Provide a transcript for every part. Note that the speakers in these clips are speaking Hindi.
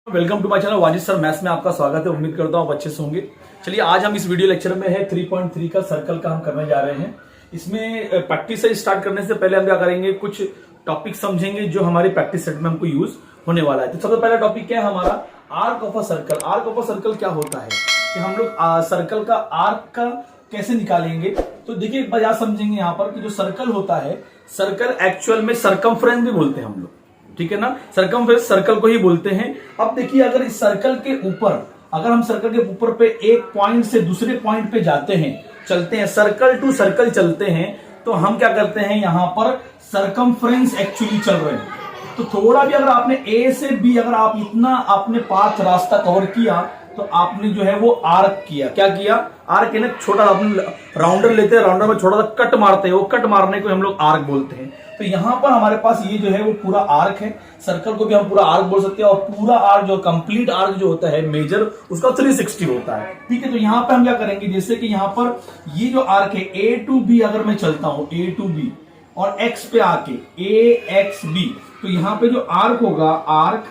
Welcome to my channel Wajid sir maths में आपका स्वागत है। उम्मीद करता हूँ आप अच्छे से होंगे। चलिए आज हम इस वीडियो लेक्चर में है 3.3 का सर्कल का हम करने जा रहे हैं। इसमें प्रैक्टिस से स्टार्ट करने से पहले हम क्या करेंगे, कुछ टॉपिक समझेंगे जो हमारे प्रैक्टिस सेट में हमको यूज होने वाला है। तो सबसे पहला टॉपिक क्या है हमारा, arc of a circle. Arc of a circle क्या होता है कि हम लोग सर्कल का आर्क का कैसे निकालेंगे। तो देखिए एक बार याद समझेंगे यहाँ पर कि जो सर्कल होता है, सर्कल एक्चुअल में सरकमफ्रेंस भी बोलते हैं हम लोग, ठीक है ना। सर्कमफ्रेंस सर्कल को ही बोलते हैं। अब देखिए अगर इस सर्कल के ऊपर, अगर हम सर्कल के ऊपर पे एक पॉइंट से दूसरे पॉइंट पे जाते हैं, चलते हैं, सर्कल टू सर्कल चलते हैं, तो हम क्या करते हैं, यहां पर सर्कमफ्रेंस एक्चुअली चल रहे हैं। तो थोड़ा भी अगर आपने ए से बी, अगर आप इतना आपने पाथ रास्ता कवर किया तो आपने जो है वो आर्क किया। क्या किया, आर्क ना, छोटा आपने राउंडर लेते हैं, राउंडर में छोटा सा कट मारते हैं, वो कट मारने को हम लोग आर्क बोलते हैं। तो यहां पर हमारे पास ये जो है वो पूरा आर्क है। सर्कल को भी हम पूरा आर्क बोल सकते हैं, और पूरा आर्क जो कंप्लीट आर्क जो होता है मेजर, उसका 360 होता है, ठीक है। तो यहां पर हम क्या करेंगे, जैसे कि यहां पर ये जो आर्क है ए टू बी, अगर मैं चलता हूं ए टू बी और एक्स पे आके ए एक्स बी, तो यहां पे जो आर्क होगा, arc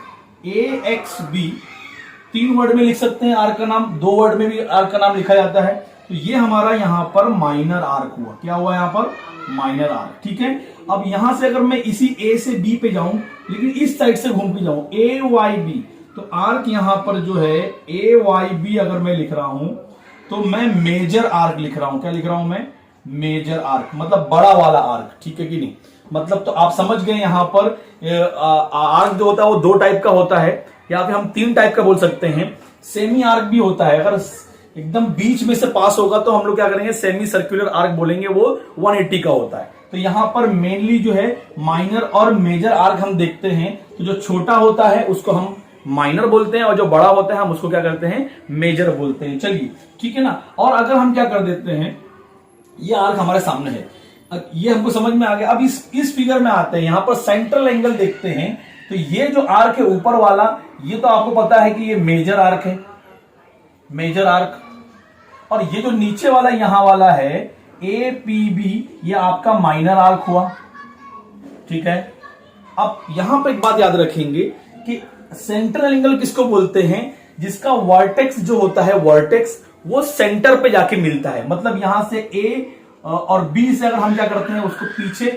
A X B, 3 word में लिख सकते हैं आर्क का नाम, 2 वर्ड में भी आर्क का नाम लिखा जाता है। तो ये हमारा यहां पर माइनर आर्क हुआ। क्या हुआ यहां पर, माइनर आर्क, ठीक है। अब यहां से अगर मैं इसी ए से बी पे जाऊं, लेकिन इस साइड से घूम के जाऊं ए वाई बी, तो आर्क यहां पर जो है ए वाई बी अगर मैं लिख रहा हूं तो मैं मेजर आर्क लिख रहा हूं। क्या लिख रहा हूं मैं, मेजर आर्क, मतलब बड़ा वाला आर्क, ठीक है कि नहीं। मतलब तो आप समझ गए यहां पर आर्क जो होता है वो 2 टाइप का होता है, या फिर हम 3 टाइप का बोल सकते हैं। सेमी आर्क भी होता है, अगर एकदम बीच में से पास होगा तो हम लोग क्या करेंगे, सेमी सर्कुलर आर्क बोलेंगे, वो 180 का होता है। तो यहां पर मेनली जो है माइनर और मेजर आर्क हम देखते हैं। तो जो छोटा होता है उसको हम माइनर बोलते हैं, और जो बड़ा होता है हम उसको क्या करते हैं, मेजर बोलते हैं। चलिए ठीक है ना। और अगर हम क्या कर देते हैं, ये आर्क हमारे सामने है, ये हमको समझ में आ गया। अब इस फिगर में आते हैं, यहां पर सेंट्रल एंगल देखते हैं। तो ये जो आर्क है ऊपर वाला, ये तो आपको पता है कि ये मेजर आर्क है, मेजर आर्क। और ये जो नीचे वाला यहां वाला है ए पी बी, ये आपका माइनर आर्क हुआ, ठीक है। अब यहां पर एक बात याद रखेंगे कि सेंट्रल एंगल किसको बोलते हैं, जिसका वर्टेक्स जो होता है, वर्टेक्स वो सेंटर पे जाके मिलता है। मतलब यहां से ए और बी से अगर हम क्या करते हैं, उसको पीछे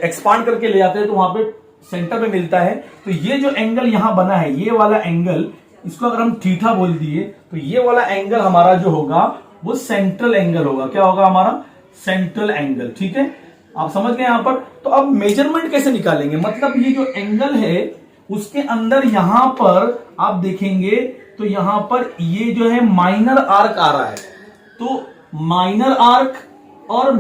एक्सपांड करके ले जाते हैं, तो वहां पे सेंटर पे मिलता है। तो ये जो एंगल यहां बना है, ये वाला एंगल, इसको अगर हम थीटा बोल दिए, तो ये वाला एंगल हमारा जो होगा वो सेंट्रल एंगल होगा। क्या होगा हमारा, सेंट्रल एंगल, ठीक है। आप समझ गए यहां पर। तो अब मेजरमेंट कैसे निकालेंगे, मतलब ये जो एंगल है उसके अंदर यहां पर आप देखेंगे तो यहां पर ये जो है माइनर आर्क आ रहा है। तो माइनर आर्क और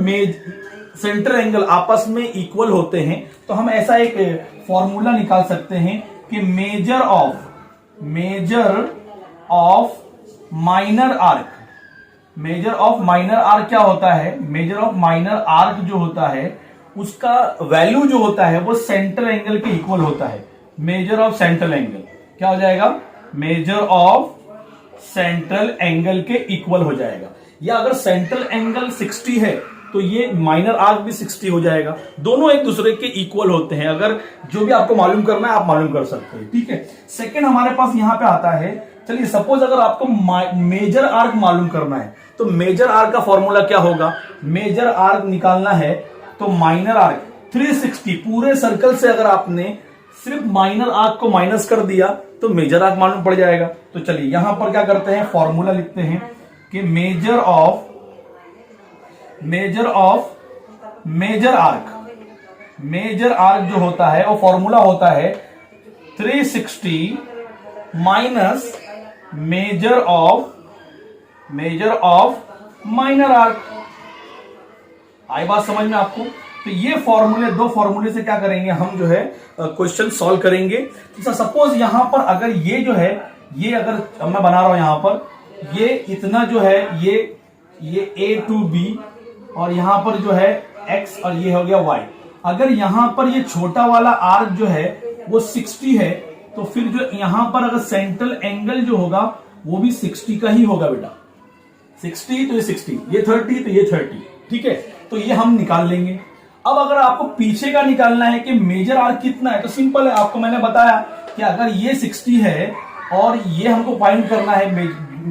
सेंट्रल एंगल आपस में इक्वल होते हैं। तो हम ऐसा एक फॉर्मूला निकाल सकते हैं कि major of minor arc, major of minor arc क्या होता है, मेजर ऑफ माइनर आर्क जो होता है उसका वैल्यू जो होता है वो सेंट्रल एंगल के इक्वल होता है। मेजर ऑफ सेंट्रल एंगल क्या हो जाएगा, मेजर ऑफ सेंट्रल एंगल के इक्वल हो जाएगा। या अगर सेंट्रल एंगल 60 है तो ये माइनर आर्क भी 60 हो जाएगा। दोनों एक दूसरे के इक्वल होते हैं। अगर जो भी आपको मालूम करना है आप मालूम कर सकते हैं, ठीक है। सेकंड हमारे पास यहां पे आता है, चलिए सपोज अगर आपको मेजर आर्क मालूम करना है, तो मेजर आर्क का फॉर्मूला क्या होगा, मेजर आर्क निकालना है तो माइनर आर्क 360, पूरे सर्कल से अगर आपने सिर्फ माइनर आर्क को माइनस कर दिया तो मेजर आर्क मालूम पड़ जाएगा। तो चलिए यहां पर क्या करते हैं, फॉर्मूला लिखते हैं कि मेजर ऑफ मेजर आर्क जो होता है वो फॉर्मूला होता है 360 minus measure of minor arc. आई बात समझ में आपको। तो ये फॉर्मूले, 2 फॉर्मूले से क्या करेंगे हम, जो है क्वेश्चन सॉल्व करेंगे। तो सपोज यहां पर अगर ये जो है, ये अगर मैं बना रहा हूं यहां पर, ये इतना जो है, ये ए टू बी, और यहां पर जो है x, और ये हो गया y। अगर यहां पर ये छोटा वाला आर्क जो है वो 60 है, तो फिर जो यहां पर अगर सेंट्रल एंगल जो होगा वो भी 60 का ही होगा बेटा। 60 तो ये 60, ये 30 तो ये 30, ठीक है। तो ये हम निकाल लेंगे। अब अगर आपको पीछे का निकालना है कि मेजर आर्क कितना है, तो सिंपल है, आपको मैंने बताया कि अगर ये 60 है और ये हमको फाइंड करना है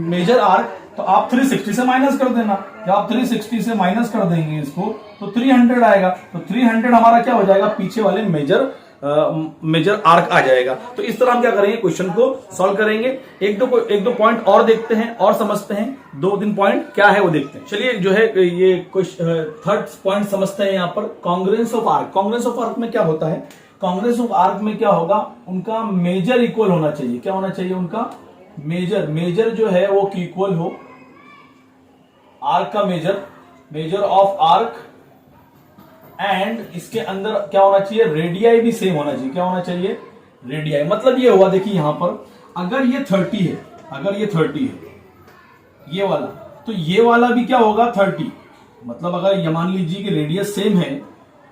मेजर आर्क, तो आप 360 से माइनस कर देना। जब आप 360 से माइनस कर देंगे इसको तो 300 आएगा। तो 300 हमारा क्या हो जाएगा, पीछे वाले मेजर आर्क आ जाएगा। तो इस तरह हम क्या करेंगे, क्वेश्चन को सॉल्व करेंगे। एक दो पॉइंट और देखते हैं और समझते हैं, 2-3 पॉइंट क्या है वो देखते हैं। चलिए जो है ये थर्ड पॉइंट समझते हैं यहाँ पर, कांग्रुएंस ऑफ आर्क। कांग्रुएंस ऑफ आर्क में क्या होता है, कांग्रुएंस ऑफ आर्क में क्या होगा, उनका मेजर इक्वल होना चाहिए। क्या होना चाहिए, उनका मेजर जो है वो इक्वल हो, आर्क का मेजर ऑफ आर्क, एंड इसके अंदर क्या होना चाहिए, रेडियाई भी सेम होना चाहिए। क्या होना चाहिए, रेडियाई। मतलब ये हुआ, देखिए यहां पर अगर ये 30 है, अगर ये 30 है ये वाला, तो ये वाला भी क्या होगा 30। मतलब अगर ये मान लीजिए कि रेडियस सेम है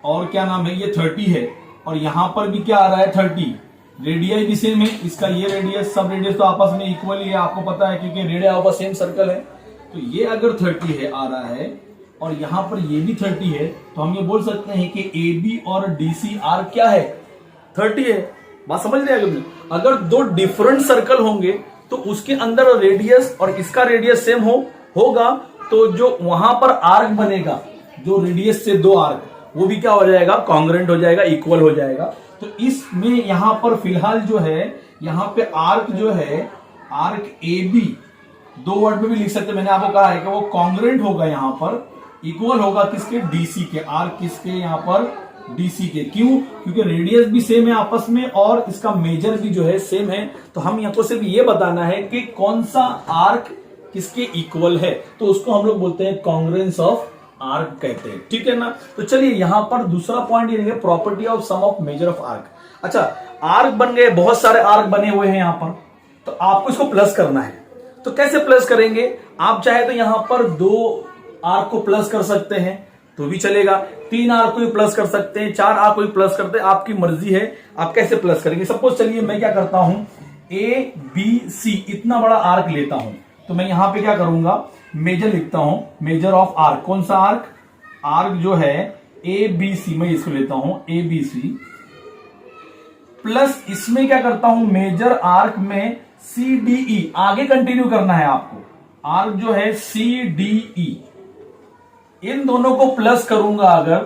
और क्या नाम है ये 30 है, और यहां पर भी क्या आ रहा है 30, रेडियाई भी सेम है, इसका ये रेडियस सब रेडियस तो आपस में इक्वल ही है, आपको पता है क्योंकि radii of a same circle है। तो ये अगर 30 है आ रहा है और यहां पर ये भी 30 है, तो हम ये बोल सकते हैं कि AB और DC आर क्या है, 30 है। बात समझ रहे हैं? अगर दो डिफरेंट सर्कल होंगे तो उसके अंदर रेडियस और इसका रेडियस सेम होगा, तो जो वहां पर आर्क बनेगा, जो रेडियस से 2 आर्क, वो भी क्या हो जाएगा, कॉन्ग्रुएंट हो जाएगा, इक्वल हो जाएगा। तो इसमें यहां पर फिलहाल जो है, यहां पे आर्क जो है, आर्क AB 2 वर्ड में भी लिख सकते हैं। मैंने आपको कहा है कि वो कॉन्ग्रुएंट होगा, यहां पर इक्वल होगा किसके, DC के। आर्क किसके, यहां पर DC के। क्यों, क्योंकि रेडियस भी सेम है आपस में और इसका मेजर भी जो है सेम है। तो हम यहाँ को सिर्फ ये बताना है कि कौन सा आर्क किसके इक्वल है, तो उसको हम लोग बोलते हैं कांग्रुएंस ऑफ आर्क कहते हैं। ठीक है ना। तो चलिए यहां पर दूसरा पॉइंट ये देंगे, property of sum of measure of arc. अच्छा, आर्क बन गए, बहुत सारे आर्क बने हुए हैं यहां पर, तो आपको इसको प्लस करना है। तो कैसे प्लस करेंगे, आप चाहे तो यहां पर 2 आर्क को प्लस कर सकते हैं तो भी चलेगा, 3 आर्क को भी प्लस कर सकते हैं, 4 आर्क को भी प्लस करते हैं, आपकी मर्जी है आप कैसे प्लस करेंगे। सपोज चलिए मैं क्या करता हूं, ABC इतना बड़ा आर्क लेता हूं, तो मैं यहां पे क्या करूंगा, मेजर लिखता हूं, मेजर ऑफ आर्क। कौन सा आर्क, आर्क जो है ABC, मैं इसको लेता हूं ABC, प्लस इसमें क्या करता हूं, मेजर आर्क में CDE, आगे कंटिन्यू करना है आपको, आर्क जो है CDE, इन दोनों को प्लस करूंगा अगर,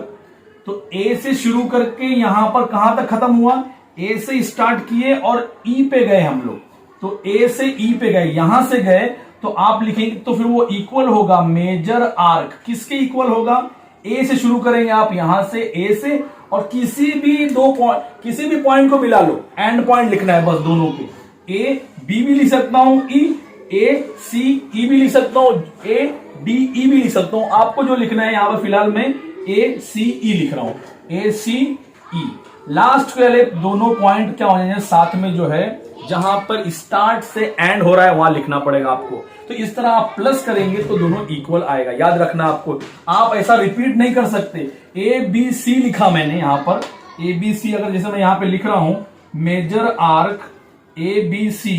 तो A से शुरू करके यहां पर कहां तक खत्म हुआ, A से स्टार्ट किए और E पे गए हम लोग, तो A से E पे गए, यहां से गए, तो आप लिखेंगे तो फिर वो इक्वल होगा, मेजर आर्क किसके इक्वल होगा, A से शुरू करेंगे आप, यहां से A से, और किसी भी पॉइंट को मिला लो, एंड पॉइंट लिखना है बस दोनों के, A B भी लिख सकता हूं, A C E भी लिख सकता हूं, A D E भी लिख सकता हूं। आपको जो लिखना है यहां पर फिलहाल मैं A C E लिख रहा हूं, A C E। लास्ट वाले दोनों पॉइंट क्या हो जाएंगे, साथ में जो है जहां पर स्टार्ट से एंड हो रहा है वहां लिखना पड़ेगा आपको। तो इस तरह आप प्लस करेंगे तो दोनों इक्वल आएगा, याद रखना आपको। आप ऐसा रिपीट नहीं कर सकते, ABC लिखा मैंने यहां पर, ABC अगर जैसे मैं यहां पे लिख रहा हूं, मेजर आर्क ABC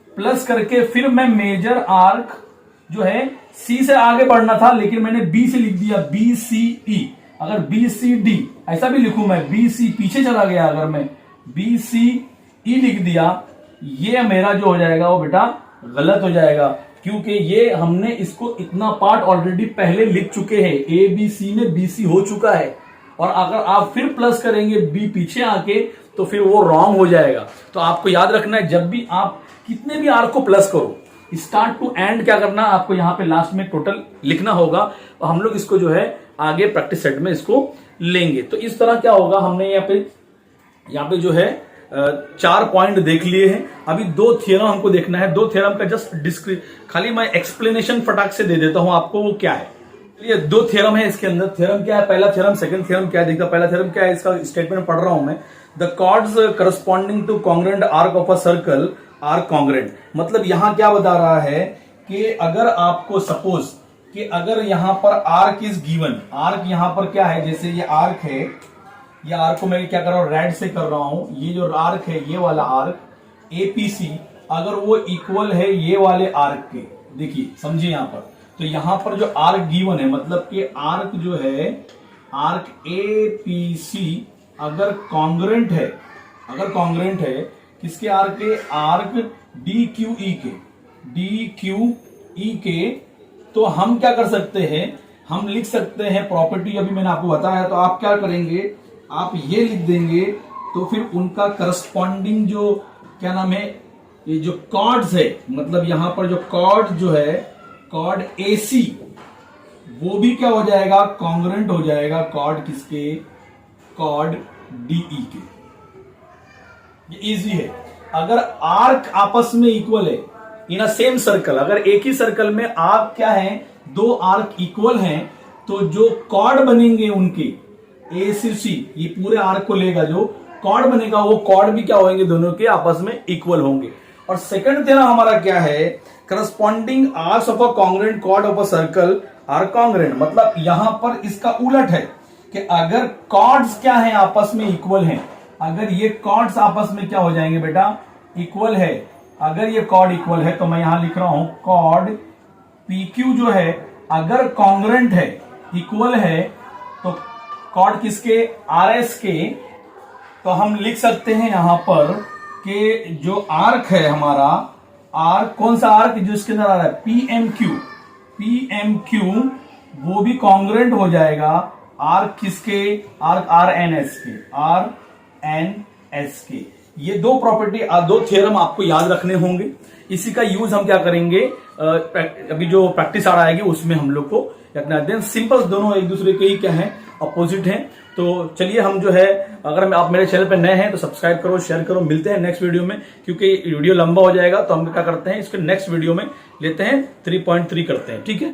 प्लस करके फिर मैं मेजर आर्क जो है C से आगे बढ़ना था, लेकिन मैंने B से लिख दिया, BCE। अगर BCD ऐसा भी लिखूं मैं, BC पीछे चला गया, अगर मैं BCE लिख दिया, ये मेरा जो हो जाएगा वो बेटा गलत हो जाएगा, क्योंकि ये हमने इसको इतना पार्ट ऑलरेडी पहले लिख चुके हैं, ABC में BC हो चुका है, और अगर आप फिर प्लस करेंगे B पीछे आके तो फिर वो रॉन्ग हो जाएगा। तो आपको याद रखना है, जब भी आप कितने भी आर्क को प्लस करो, स्टार्ट टू एंड क्या करना, आपको यहां पे लास्ट में टोटल लिखना होगा, और हम लोग इसको जो है आगे प्रैक्टिस सेट में इसको लेंगे। तो इस तरह क्या होगा, हमने यहाँ पे जो है 4 पॉइंट देख लिए हैं। अभी 2 थ्योरम हमको देखना है, 2 थ्योरम का जस्ट खाली मैं एक्सप्लेनेशन फटाक से दे देता हूं आपको, वो क्या है। ये 2 थ्योरम है इसके अंदर। थ्योरम क्या है, पहला थ्योरम, सेकंड थ्योरम क्या है देखता। पहला थ्योरम क्या है, इसका स्टेटमेंट पढ़ रहा हूं मैं, the chords corresponding to congruent arc of a circle are congruent. मतलब यहां क्या बता रहा है कि अगर आपको सपोज कि अगर यहां पर आर्क इज गिवन, आर्क यहां पर क्या है, जैसे ये आर्क है, ये आर्क को मैं क्या कर रहा हूं, रेड से कर रहा हूं, ये जो आर्क है, ये वाला आर्क APC, अगर वो इक्वल है ये वाले आर्क के, देखिए समझिए यहां पर, तो यहां पर जो आर्क गिवन है, मतलब कि आर्क जो है, आर्क APC अगर कॉन्ग्रुएंट है, किसके आर्क के? आर्क डी क्यू ई के। तो हम क्या कर सकते हैं, हम लिख सकते हैं प्रॉपर्टी, अभी मैंने आपको बताया। तो आप क्या करेंगे, आप ये लिख देंगे, तो फिर उनका करस्पॉन्डिंग जो क्या नाम है, ये जो कॉर्ड्स है, मतलब यहां पर जो कॉर्ड जो है, कॉर्ड AC, वो भी क्या हो जाएगा, कॉन्ग्रुएंट हो जाएगा कॉर्ड किसके? कॉर्ड DE के। ये इजी है। अगर आर्क आपस में इक्वल है इन अ सेम सर्कल, अगर एक ही सर्कल में आर्क क्या है, दो आर्क इक्वल हैं, तो जो कॉर्ड बनेंगे उनके ACC, ये पूरे आर्क को लेगा, जो कॉर्ड बनेगा वो कॉर्ड भी क्या होंगे, दोनों के आपस में इक्वल होंगे। और सेकंड थ्योरम हमारा क्या है, corresponding arcs of a congruent chord of a circle are congruent. मतलब यहां पर इसका उलट है कि अगर कॉर्ड्स क्या है, आपस में इक्वल हैं, अगर ये कॉर्ड्स आपस में क्या हो जाएंगे बेटा, इक्वल है, अगर ये कॉर्ड इक्वल है, तो मैं यहां लिख रहा हूं कॉर्ड PQ जो है, अगर कॉन्ग्रुएंट है, इक्वल है, तो कॉर्ड किसके? RS के। तो हम लिख सकते हैं यहां पर कि जो आर्क है हमारा, आर्क कौन सा आर्क जिसके अंदर आ रहा है, PMQ, वो भी कॉन्ग्रुएंट हो जाएगा आर्क किसके? आर्क RNS के। ये दो प्रॉपर्टी, दो थ्योरम आपको याद रखने होंगे। इसी का यूज हम क्या करेंगे, अभी जो प्रैक्टिस आ रहा है उसमें हम लोग को रखना है। सिंपल, दोनों एक दूसरे के ही क्या है, अपोजिट हैं। तो चलिए हम जो है, अगर आप मेरे चैनल पर नए हैं तो सब्सक्राइब करो, शेयर करो। मिलते हैं नेक्स्ट वीडियो में, क्योंकि वीडियो लंबा हो जाएगा, तो हम क्या करते हैं, इसके नेक्स्ट वीडियो में लेते हैं 3.3 करते हैं, ठीक है।